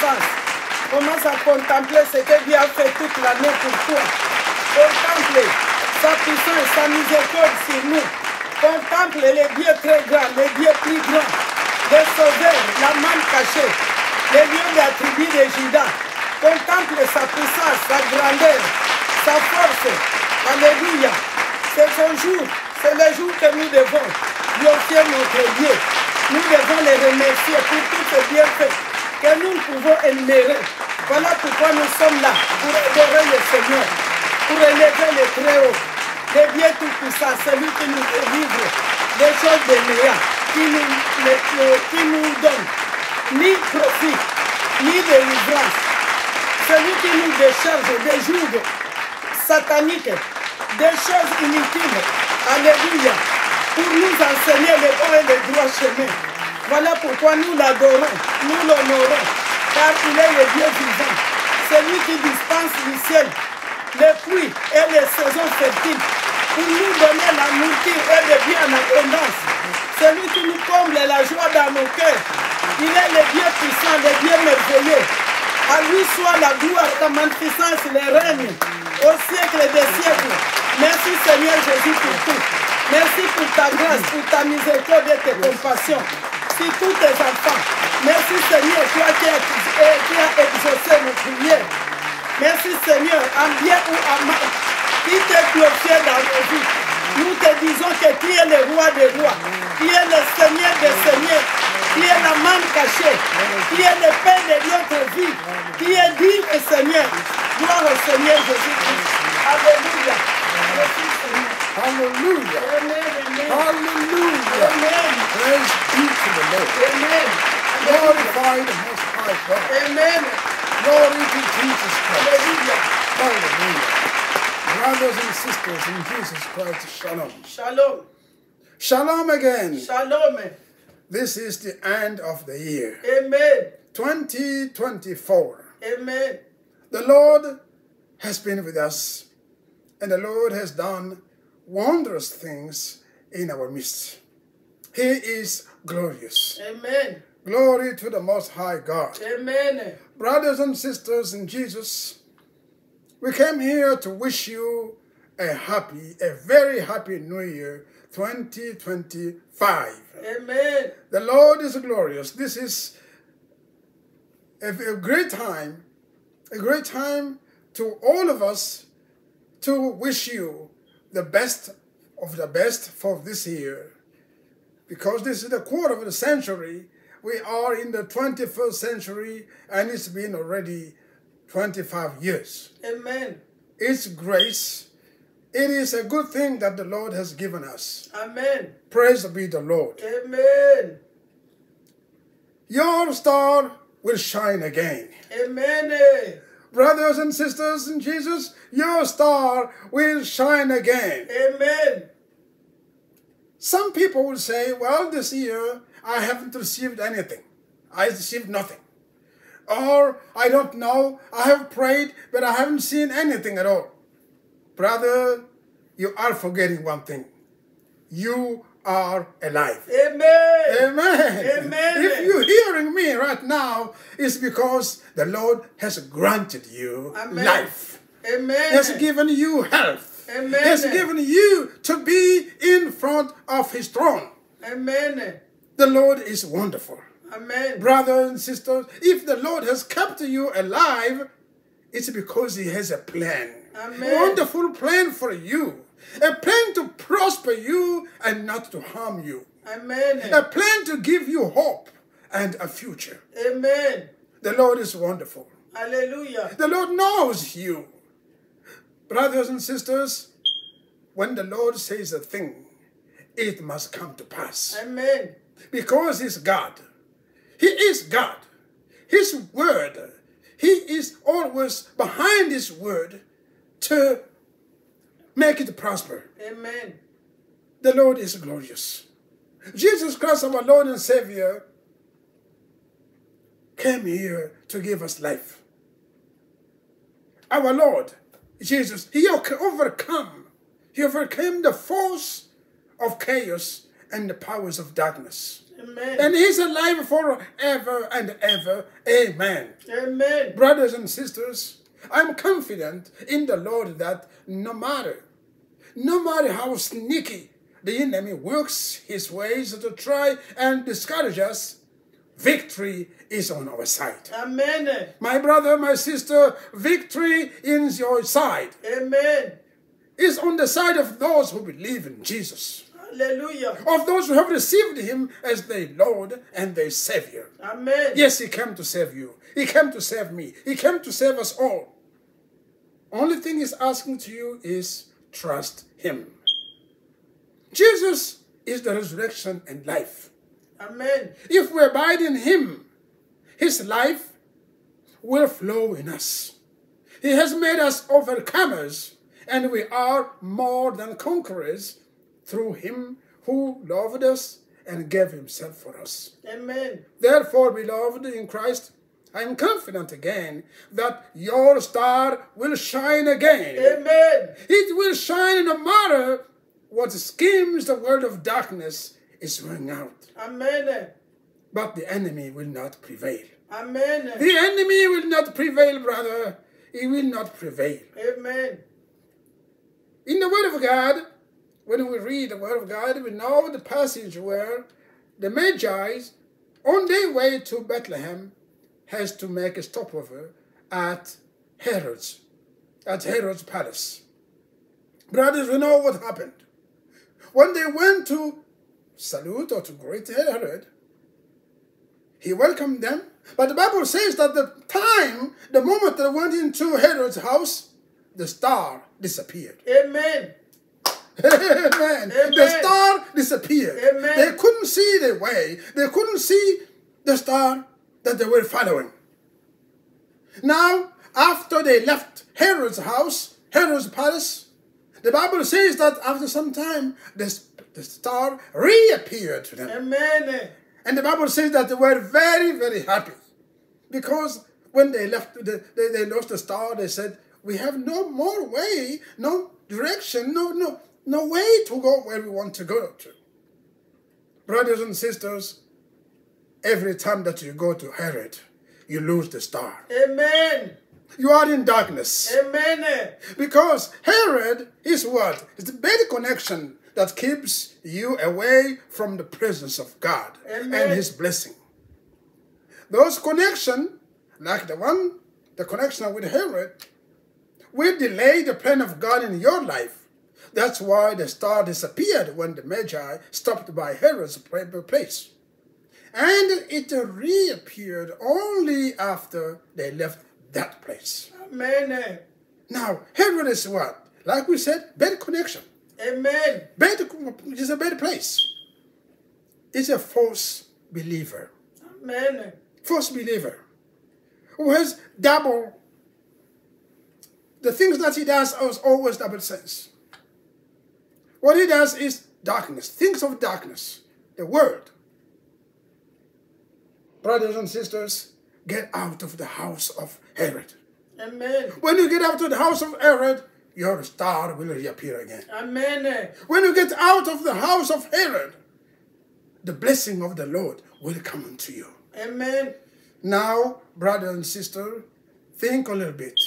puissance. Commence à contempler ce que Dieu a fait toute l'année pour toi. Contemple sa puissance, sa miséricorde sur nous. Contemple les dieux très grands, les dieux plus grands, les sauveurs, la main cachée, les lions de la tribu de Juda. Contemple sa puissance, sa grandeur, sa force. Alléluia. C'est son jour, c'est le jour que nous devons glorifier notre Dieu. Nous devons les remercier pour tous ces bienfaits que nous pouvons énumérer. Voilà pourquoi nous sommes là, pour adorer le Seigneur, pour élever le Très-Haut, le Dieu Tout-Puissant, celui qui nous délivre des choses de meilleures, qui nous donne ni profit, ni délivrance, celui qui nous décharge des jours sataniques, des choses inutiles. Alléluia. Pour nous enseigner le bon et le droit chemin. Voilà pourquoi nous l'adorons, nous l'honorons, car il est le Dieu vivant, celui qui dispense du ciel les pluies et les saisons fertiles, pour nous donner la nourriture et le bien en abondance. Celui qui nous comble la joie dans nos cœurs. Il est le Dieu puissant, le Dieu merveilleux. À lui soit la gloire, la magnificence, le règne, au siècle des siècles. Merci Seigneur Jésus pour tout. Merci pour ta grâce, pour ta miséricorde et tes compassions. Sur tous tes enfants. Merci Seigneur, toi qui as exaucé nos prières. Merci Seigneur, en bien ou en mal, qui t'est glorifié dans nos vies. Nous te disons que tu es le roi des rois, tu es le Seigneur des seigneurs, tu es la main cachée, tu es le Père de notre vie, tu es digne Seigneur. Gloire au Seigneur Jésus-Christ. Alléluia. Merci Seigneur. Hallelujah. Amen, amen. Hallelujah. Amen. Praise be to the Lord. Amen. Glorify the Most High God. Amen. Glory to Jesus Christ. Hallelujah. Hallelujah. Brothers and sisters in Jesus Christ, shalom. Shalom. Shalom again. Shalom. This is the end of the year. Amen. 2024. Amen. The Lord has been with us, and the Lord has done wondrous things in our midst. He is glorious. Amen. Glory to the Most High God. Amen. Brothers and sisters in Jesus, we came here to wish you a very happy New Year 2025. Amen. The Lord is glorious. This is a great time to all of us to wish you the best of the best for this year. Because this is the quarter of the century, we are in the 21st century, and it's been already 25 years. Amen. It's grace. It is a good thing that the Lord has given us. Amen. Praise be the Lord. Amen. Your star will shine again. Amen. Brothers and sisters in Jesus, your star will shine again. Amen. Some people will say, well, this year I haven't received anything. I received nothing. Or, I don't know, I have prayed, but I haven't seen anything at all. Brother, you are forgetting one thing. You are alive. Amen. Amen. Amen. If you're hearing me right now, it's because the Lord has granted you Amen. life. Amen. He has given you health. Amen. He has given you to be in front of His throne. Amen. The Lord is wonderful. Amen. Brothers and sisters, if the Lord has kept you alive, it's because He has a plan. Amen. A wonderful plan for you. A plan to prosper you and not to harm you. Amen. A plan to give you hope and a future. Amen. The Lord is wonderful. Hallelujah. The Lord knows you. Brothers and sisters, when the Lord says a thing, it must come to pass. Amen. Because He's God. He is God. His word, He is always behind His word to make it prosper. Amen. The Lord is glorious. Jesus Christ, our Lord and Savior, came here to give us life. Our Lord, Jesus, He overcame the force of chaos and the powers of darkness. Amen. And he's alive forever and ever. Amen. Amen. Brothers and sisters, I'm confident in the Lord that no matter how sneaky the enemy works his ways to try and discourage us, victory is on our side. Amen. My brother, my sister, victory is your side. Amen. Is on the side of those who believe in Jesus. Hallelujah. Of those who have received him as their Lord and their Savior. Amen. Yes, he came to save you. He came to save me. He came to save us all. Only thing he's asking to you is trust him. Jesus is the resurrection and life. Amen. If we abide in him, his life will flow in us. He has made us overcomers, and we are more than conquerors through him who loved us and gave himself for us. Amen. Therefore, beloved in Christ, I am confident again that your star will shine again. Amen. It will shine no matter what schemes the world of darkness is throwing out. Amen. But the enemy will not prevail. Amen. The enemy will not prevail, brother. He will not prevail. Amen. In the Word of God, when we read the Word of God, we know the passage where the Magi, on their way to Bethlehem, has to make a stopover at Herod's palace. Brothers, we know what happened. When they went to salute or to greet Herod, he welcomed them. But the Bible says that the moment they went into Herod's house, the star disappeared. Amen. Amen. Amen. The star disappeared. Amen. They couldn't see the way. They couldn't see the star that they were following. Now, after they left Herod's house, Herod's palace, the Bible says that after some time, the star reappeared to them. Amen. And the Bible says that they were very, very happy. Because when they left, they lost the star, they said, we have no more way, no direction, no way to go where we want to go to. Brothers and sisters, every time that you go to Herod, you lose the star. Amen. You are in darkness. Amen. Because Herod is what? It's the bad connection that keeps you away from the presence of God. Amen. And his blessing. Those connections, like the connection with Herod, will delay the plan of God in your life. That's why the star disappeared when the Magi stopped by Herod's place. And it reappeared only after they left that place. Amen. Now, Herod is what? Like we said, bad connection. Amen. It's a bad place. It's a false believer. Amen. False believer. Who has double. The things that he does is always double sense. What he does is darkness. Things of darkness. The world. Brothers and sisters, get out of the house of Herod. Amen. When you get out of the house of Herod, your star will reappear again. Amen. When you get out of the house of Herod, the blessing of the Lord will come unto you. Amen. Now, brother and sister, think a little bit.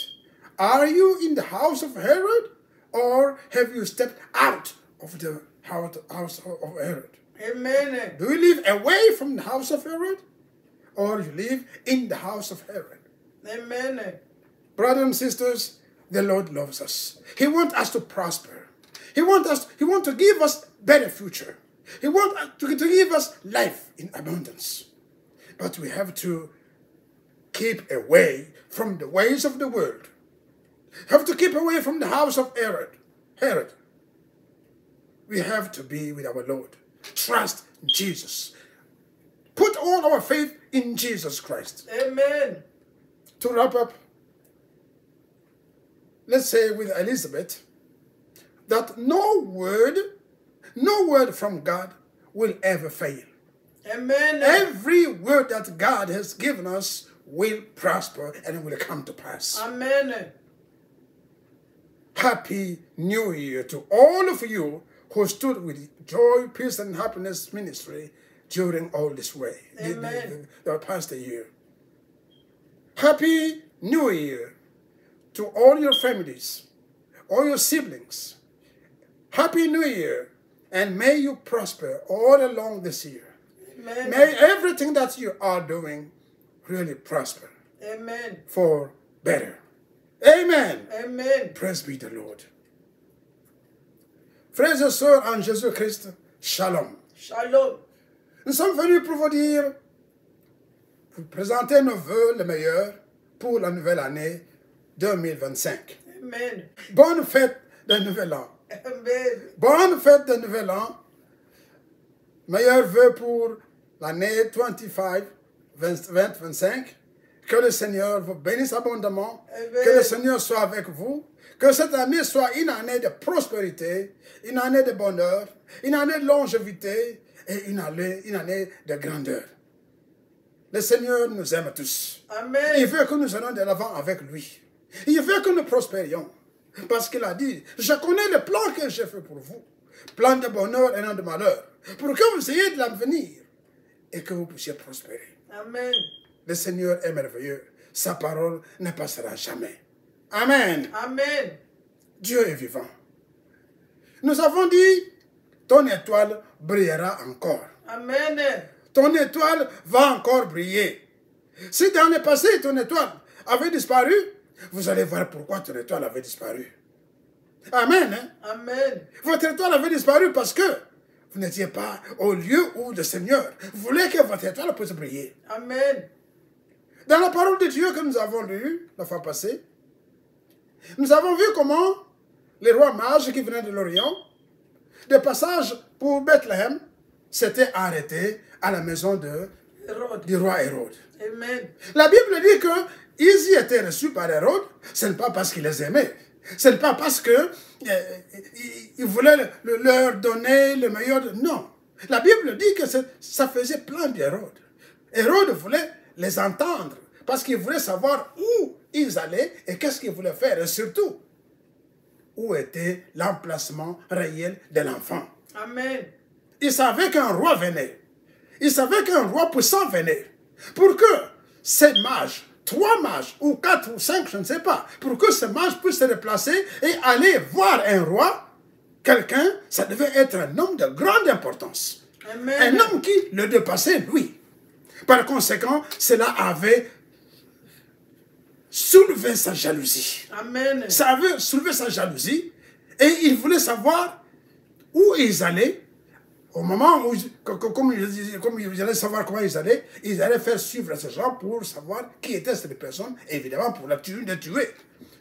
Are you in the house of Herod, or have you stepped out of the house of Herod? Amen. Do you live away from the house of Herod, or you live in the house of Herod? Amen. Brothers and sisters, the Lord loves us. He wants us to prosper. He wants to give us better future. He wants to give us life in abundance. But we have to keep away from the ways of the world. Have to keep away from the house of Herod. We have to be with our Lord. Trust Jesus. Put all our faith in Jesus Christ. Amen. To wrap up, let's say with Elizabeth, that no word from God will ever fail. Amen. Every word that God has given us will prosper and will come to pass. Amen. Happy New Year to all of you who stood with Joy, Peace and Happiness Ministry during all this way, Amen. the past year. Happy New Year to all your families, all your siblings. Happy New Year, and may you prosper all along this year. Amen. May everything that you are doing really prosper Amen. for better. Amen. Amen. Praise be the Lord. Frères et sœurs en Jésus-Christ, shalom. Shalom. Nous sommes venus pour vous dire, vous présenter nos vœux les meilleurs pour la nouvelle année 2025. Amen. Bonne fête de Nouvel An. Amen. Bonne fête de Nouvel An. Meilleurs vœux pour l'année 2025. Que le Seigneur vous bénisse abondamment. Amen. Que le Seigneur soit avec vous. Que cette année soit une année de prospérité, une année de bonheur, une année de longévité et une année de grandeur. Le Seigneur nous aime tous. Amen. Il veut que nous allions de l'avant avec lui. Il veut que nous prospérions. Parce qu'il a dit, je connais le plan que j'ai fait pour vous. Plan de bonheur et non de malheur. Pour que vous ayez de l'avenir et que vous puissiez prospérer. Amen. Le Seigneur est merveilleux. Sa parole ne passera jamais. Amen. Amen. Dieu est vivant. Nous avons dit, ton étoile brillera encore. Amen. Ton étoile va encore briller. Si dans le passé, ton étoile avait disparu, vous allez voir pourquoi ton étoile avait disparu. Amen. Hein? Amen. Votre étoile avait disparu parce que vous n'étiez pas au lieu où le Seigneur voulait que votre étoile puisse briller. Amen. Dans la parole de Dieu que nous avons lue la fois passée, nous avons vu comment les rois mages qui venaient de l'Orient, de passage pour Bethléem, s'étaient arrêtés à la maison du roi Hérode. Amen. La Bible dit qu'ils y étaient reçus par Hérode, ce n'est pas parce qu'il les aimait, ce n'est pas parce qu'il voulait leur donner le meilleur. Non. La Bible dit que ça faisait plein d'Hérode. Hérode voulait les entendre parce qu'il voulait savoir où ils allaient et qu'est-ce qu'ils voulaient faire. Et surtout, où était l'emplacement réel de l'enfant. Amen. Il savait qu'un roi venait. Il savait qu'un roi puissant venait. Pour que ces mages, 3 mages, ou 4 ou 5, je ne sais pas, pour que ces mages puissent se déplacer et aller voir un roi, quelqu'un, ça devait être un homme de grande importance. Amen. Un homme qui le dépassait, lui. Par conséquent, cela avait soulevé sa jalousie. Amen. Ça avait soulevé sa jalousie et il voulait savoir où ils allaient. Au moment où, comme ils allaient savoir comment ils allaient faire suivre ces gens pour savoir qui étaient ces personnes, évidemment pour les tuer.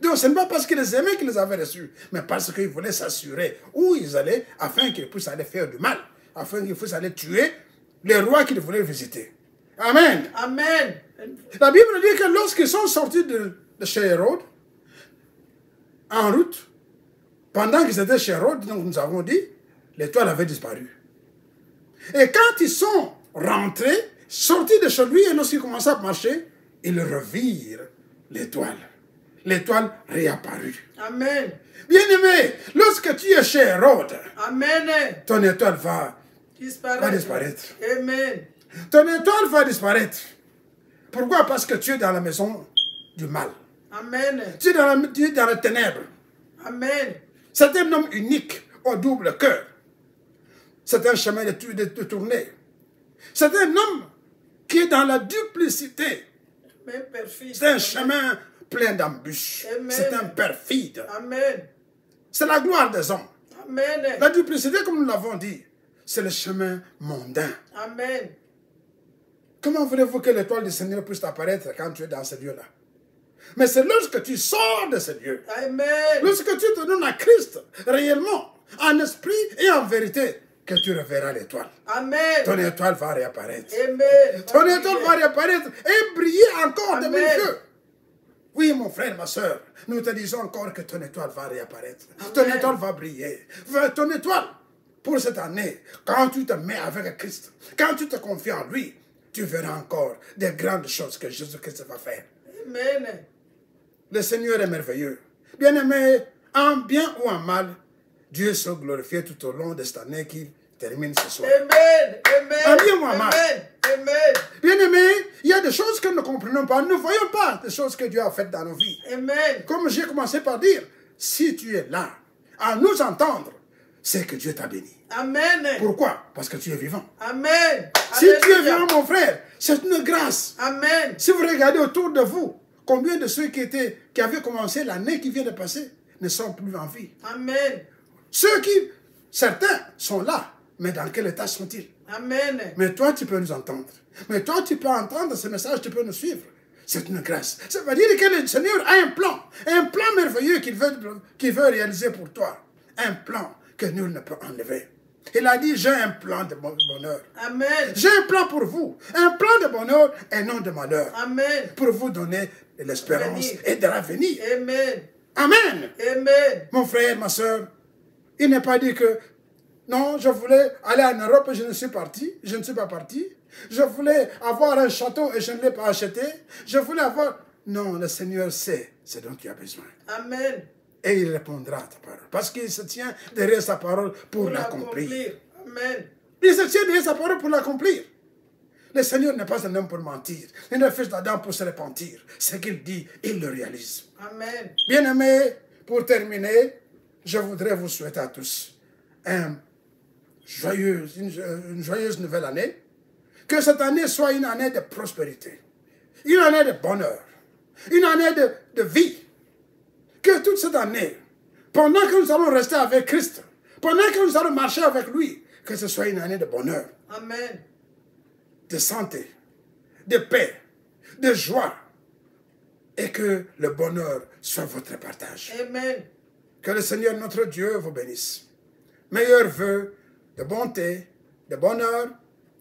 Donc ce n'est pas parce qu'ils les aimaient qu'ils les avaient reçus, mais parce qu'ils voulaient s'assurer où ils allaient afin qu'ils puissent aller faire du mal, afin qu'ils puissent aller tuer les rois qu'ils voulaient visiter. Amen. Amen. La Bible dit que lorsqu'ils sont sortis de chez Hérode, en route, pendant qu'ils étaient chez Hérode, donc nous avons dit, l'étoile avait disparu. Et quand ils sont rentrés, sortis de chez lui, et lorsqu'ils commençaient à marcher, ils revirent l'étoile. L'étoile réapparut. Amen. Bien-aimé, lorsque tu es chez Hérode, Amen. ton étoile va Disparaître. disparaître. Amen. Ton étoile va disparaître. Pourquoi? Parce que tu es dans la maison du mal. Amen. Tu es dans les ténèbres. Amen. C'est un homme unique, au double cœur. C'est un chemin de tourner. C'est un homme qui est dans la duplicité. Amen. Perfide. C'est un chemin plein d'embûches. Amen. C'est un perfide. Amen. C'est la gloire des hommes. Amen. La duplicité, comme nous l'avons dit, c'est le chemin mondain. Amen. Comment voulez-vous que l'étoile du Seigneur puisse apparaître quand tu es dans ce lieu-là? Mais c'est lorsque tu sors de ce lieu, Amen. lorsque tu te donnes à Christ réellement, en esprit et en vérité, que tu reverras l'étoile. Amen. Ton étoile va réapparaître. Amen. Ton étoile va réapparaître et briller encore de Amen. mille feux. Oui, mon frère, ma soeur, nous te disons encore que ton étoile va réapparaître. Amen. Ton étoile va briller. Ton étoile, pour cette année, quand tu te mets avec Christ, quand tu te confies en lui, tu verras encore des grandes choses que Jésus-Christ va faire. Amen. Le Seigneur est merveilleux. Bien-aimé, en bien ou en mal, Dieu soit glorifié tout au long de cette année qui termine ce soir. Amen. Amen. Amen, maman. Amen. Amen. Bien-aimés, il y a des choses que nous ne comprenons pas. Nous ne voyons pas des choses que Dieu a faites dans nos vies. Amen. Comme j'ai commencé par dire, si tu es là à nous entendre, c'est que Dieu t'a béni. Amen. Pourquoi? Parce que tu es vivant. Amen. Si tu es Alléluia. vivant, mon frère, c'est une grâce. Amen. Si vous regardez autour de vous, combien de ceux qui avaient commencé l'année qui vient de passer ne sont plus en vie? Amen. Certains sont là, mais dans quel état sont-ils? Amen. Mais toi, tu peux nous entendre. Mais toi, tu peux entendre ce message, tu peux nous suivre. C'est une grâce. Ça veut dire que le Seigneur a un plan merveilleux qu'il veut réaliser pour toi. Un plan que nul ne peut enlever. Il a dit, j'ai un plan de bonheur. Amen. J'ai un plan pour vous. Un plan de bonheur et non de malheur. Amen. Pour vous donner de l'espérance et de l'avenir. Amen. Amen. Amen. Mon frère, ma soeur, il n'est pas dit que non, je voulais aller en Europe et je ne suis parti. Je ne suis pas parti. Je voulais avoir un château et je ne l'ai pas acheté. Je voulais avoir... Non, le Seigneur sait ce dont tu as besoin. Amen. Et il répondra à ta parole. Parce qu'il se tient derrière sa parole pour l'accomplir. Amen. Il se tient derrière sa parole pour l'accomplir. Le Seigneur n'est pas un homme pour mentir, ni un fils d'Adam pour se repentir. Ce qu'il dit, il le réalise. Amen. Bien-aimés, pour terminer, je voudrais vous souhaiter à tous une joyeuse nouvelle année. Que cette année soit une année de prospérité, une année de bonheur, une année de vie. Que toute cette année, pendant que nous allons rester avec Christ, pendant que nous allons marcher avec lui, que ce soit une année de bonheur, Amen. de santé, de paix, de joie, et que le bonheur soit votre partage. Amen. Que le Seigneur notre Dieu vous bénisse. Meilleurs vœux de bonté, de bonheur,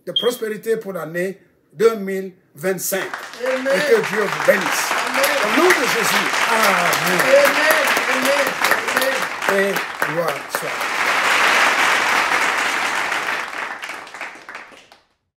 de prospérité pour l'année 2025. Amen. Et que Dieu vous bénisse. Amen. Au nom de Jésus. Amen. Amen. Amen. Amen. Et gloire soit.